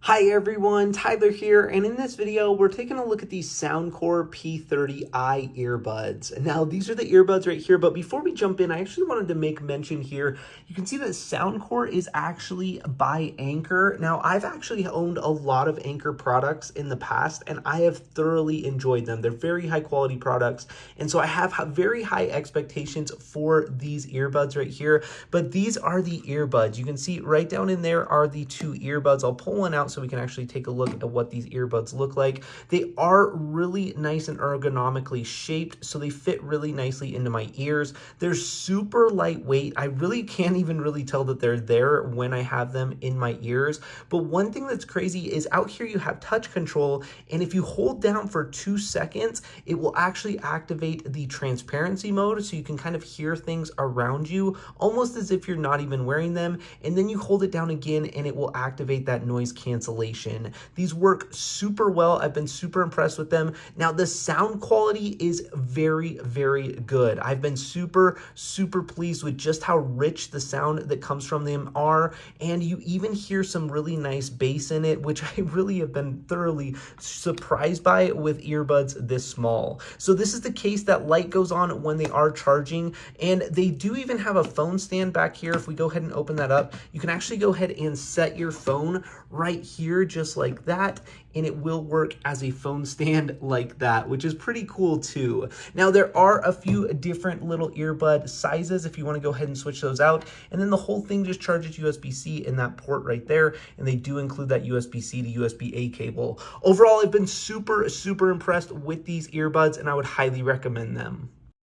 Hi everyone, Tyler here, and in this video we're taking a look at these Soundcore P30i earbuds. Now these are the earbuds right here, but before we jump in, I actually wanted to make mention here. You can see that Soundcore is actually by Anker. Now I've actually owned a lot of Anker products in the past, and I have thoroughly enjoyed them. They're very high quality products, and so I have very high expectations for these earbuds right here. But these are the earbuds. You can see right down in there are the two earbuds. I'll pull one out so we can actually take a look at what these earbuds look like. They are really nice and ergonomically shaped, so they fit really nicely into my ears. They're super lightweight. I really can't even really tell that they're there when I have them in my ears. But one thing that's crazy is out here you have touch control, and if you hold down for 2 seconds, it will actually activate the transparency mode, so you can kind of hear things around you, almost as if you're not even wearing them. And then you hold it down again, and it will activate that noise cancellation. These work super well. I've been super impressed with them. Now the sound quality is very, very good. I've been super pleased with just how rich the sound that comes from them are, and you even hear some really nice bass in it, which I really have been thoroughly surprised by with earbuds this small. So this is the case that light goes on when they are charging, and they do even have a phone stand back here. If we go ahead and open that up, you can actually go ahead and set your phone right here just like that, and it will work as a phone stand like that, which is pretty cool too. Now there are a few different little earbud sizes if you want to go ahead and switch those out, and then the whole thing just charges USB-C in that port right there, and they do include that USB-C to USB-A cable. Overall, I've been super impressed with these earbuds, and I would highly recommend them.